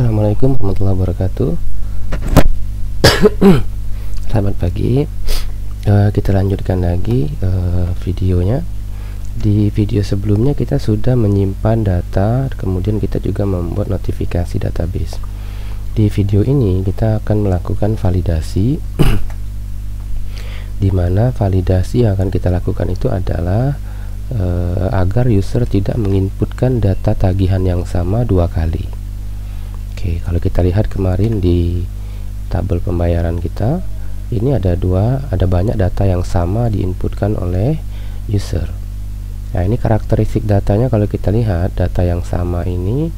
Assalamualaikum warahmatullahi wabarakatuh. Selamat pagi. Kita lanjutkan lagi videonya. Di video sebelumnya kita sudah menyimpan data, kemudian kita juga membuat notifikasi database. Di video ini kita akan melakukan validasi di mana validasi yang akan kita lakukan itu adalah agar user tidak menginputkan data tagihan yang sama dua kali. Oke, kalau kita lihat kemarin di tabel pembayaran kita, ini ada banyak data yang sama diinputkan oleh user. Nah, ini karakteristik datanya. Kalau kita lihat data yang sama ini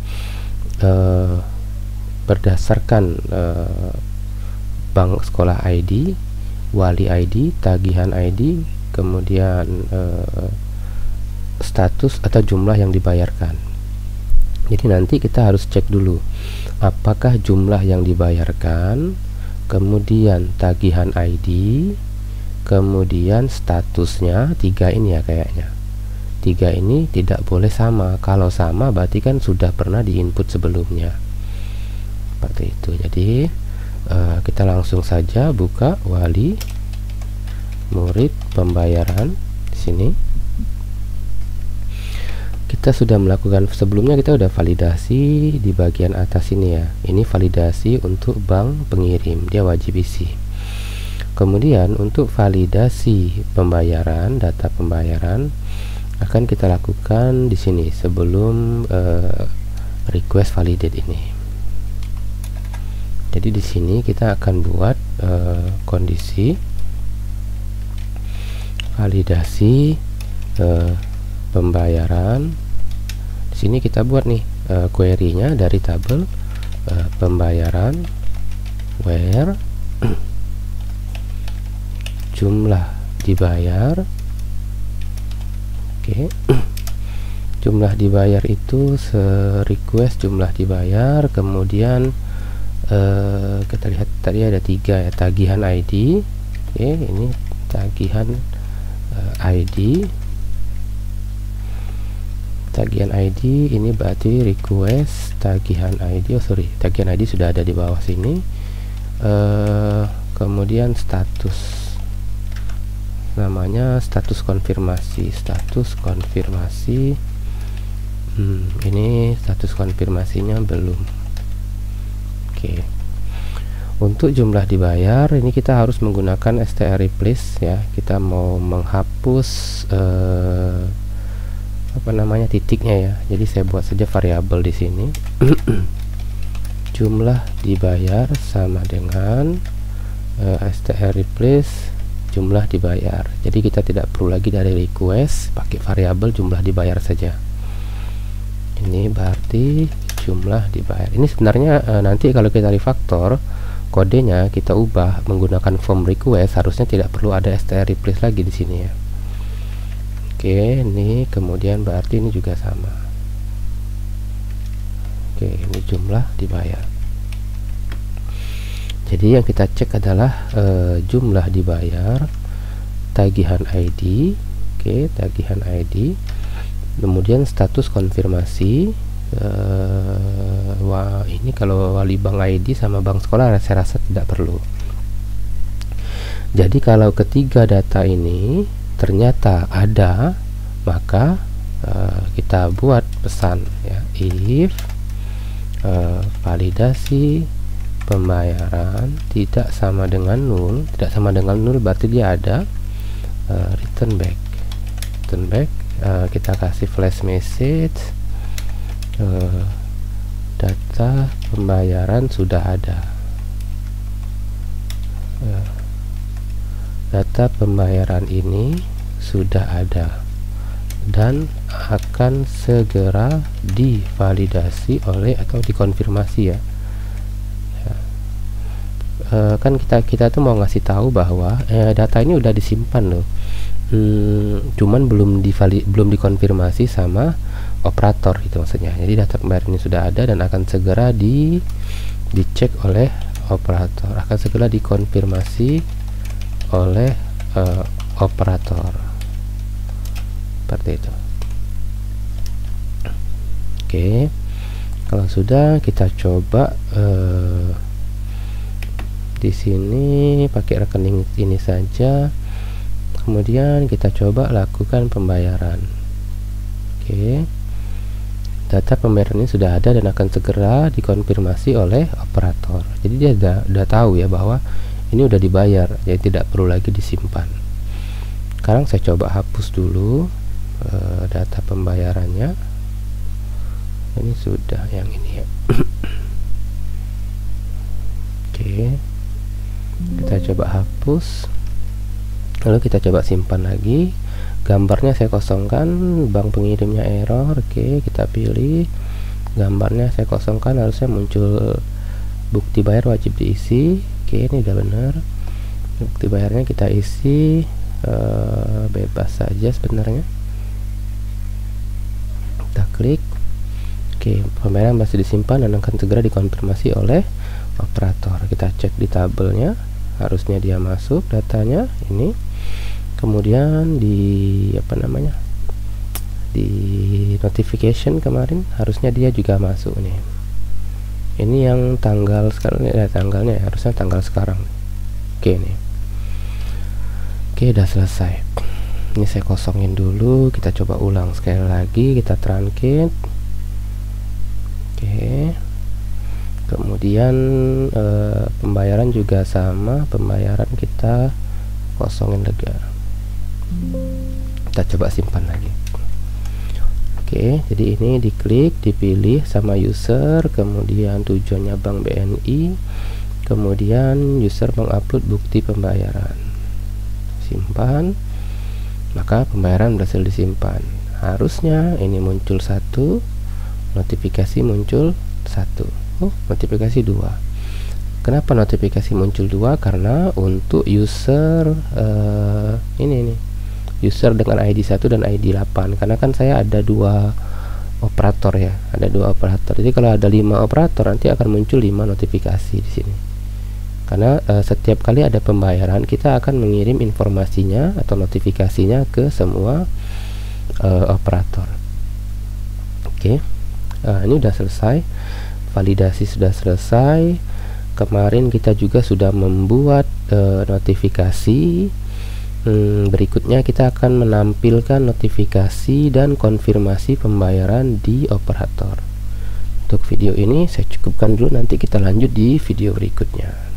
berdasarkan bank sekolah ID, wali ID, tagihan ID, kemudian status atau jumlah yang dibayarkan. Jadi nanti kita harus cek dulu apakah jumlah yang dibayarkan, kemudian tagihan ID, kemudian statusnya, tiga ini ya kayaknya. Tiga ini tidak boleh sama. Kalau sama berarti kan sudah pernah diinput sebelumnya. Seperti itu. Jadi kita langsung saja buka wali murid pembayaran di sini. Kita sudah melakukan sebelumnya, kita sudah validasi di bagian atas ini ya. Ini validasi untuk bank pengirim, dia wajib isi. Kemudian untuk validasi pembayaran, data pembayaran akan kita lakukan di sini sebelum request validate ini. Jadi di sini kita akan buat kondisi validasi pembayaran. Di sini kita buat nih query-nya dari tabel pembayaran where jumlah dibayar. Oke. Jumlah dibayar itu request jumlah dibayar, kemudian kita lihat tadi ada tiga ya, tagihan ID. Oke, ini tagihan ID. Tagihan ID ini berarti request tagihan ID. Tagihan ID sudah ada di bawah sini. Kemudian status, namanya status konfirmasi. Ini status konfirmasinya belum. Oke. Untuk jumlah dibayar ini kita harus menggunakan str replace ya. Kita mau menghapus titiknya ya. Jadi saya buat saja variabel di sini. Jumlah dibayar sama dengan str replace jumlah dibayar. Jadi kita tidak perlu lagi dari request, pakai variabel jumlah dibayar saja. Ini berarti jumlah dibayar. Ini sebenarnya nanti kalau kita refactor kodenya, kita ubah menggunakan form request, harusnya tidak perlu ada str replace lagi di sini ya. Oke, ini kemudian berarti ini juga sama. Oke, ini jumlah dibayar. Jadi yang kita cek adalah jumlah dibayar, tagihan ID. Oke, tagihan ID. Kemudian status konfirmasi. Wah, ini kalau wali bank ID sama bank sekolah saya rasa tidak perlu. Jadi kalau ketiga data ini ternyata ada, maka kita buat pesan ya, if validasi pembayaran tidak sama dengan nul. Tidak sama dengan nul berarti dia ada, return back. Kita kasih flash message, data pembayaran sudah ada. Data pembayaran ini sudah ada dan akan segera divalidasi oleh atau dikonfirmasi ya. Kan kita tuh mau ngasih tahu bahwa data ini udah disimpan loh, cuman belum dikonfirmasi sama operator itu maksudnya. Jadi data pembayaran ini sudah ada dan akan segera dicek oleh operator, akan segera dikonfirmasi oleh operator. Seperti itu. Oke. Kalau sudah, kita coba di sini pakai rekening ini saja. Kemudian kita coba lakukan pembayaran. Oke, data pembayaran ini sudah ada dan akan segera dikonfirmasi oleh operator. Jadi dia udah tahu ya bahwa ini udah dibayar, jadi tidak perlu lagi disimpan. Sekarang saya coba hapus dulu data pembayarannya. Ini sudah yang ini ya. Oke, kita coba hapus, lalu kita coba simpan lagi. Gambarnya saya kosongkan, bank pengirimnya error. Oke, kita pilih gambarnya, saya kosongkan, harusnya muncul bukti bayar wajib diisi. Oke, ini udah benar. Bukti bayarnya kita isi bebas saja sebenarnya. Kita klik. Oke, pembayaran masih disimpan dan akan segera dikonfirmasi oleh operator. Kita cek di tabelnya, harusnya dia masuk datanya ini. Kemudian di di notification kemarin harusnya dia juga masuk nih. Ini yang tanggal sekarang ya, tanggalnya ya, harusnya tanggal sekarang. Oke nih. Oke, udah selesai. Ini saya kosongin dulu, kita coba ulang sekali lagi, kita truncate. Oke, kemudian pembayaran juga sama, pembayaran kita kosongin lega. Kita coba simpan lagi. Oke, jadi ini diklik, dipilih sama user, kemudian tujuannya bank BNI, kemudian user mengupload bukti pembayaran, simpan, maka pembayaran berhasil disimpan. Harusnya ini muncul 1, notifikasi muncul 1, notifikasi 2. Kenapa notifikasi muncul 2? Karena untuk user ini nih, user dengan ID 1 dan ID 8, karena kan saya ada 2 operator ya, ada 2 operator. Jadi kalau ada 5 operator nanti akan muncul 5 notifikasi di sini. Karena setiap kali ada pembayaran kita akan mengirim informasinya atau notifikasinya ke semua operator. Oke. Ini udah selesai, validasi sudah selesai. Kemarin kita juga sudah membuat notifikasi. Berikutnya kita akan menampilkan notifikasi dan konfirmasi pembayaran di operator. Untuk video ini saya cukupkan dulu, nanti kita lanjut di video berikutnya.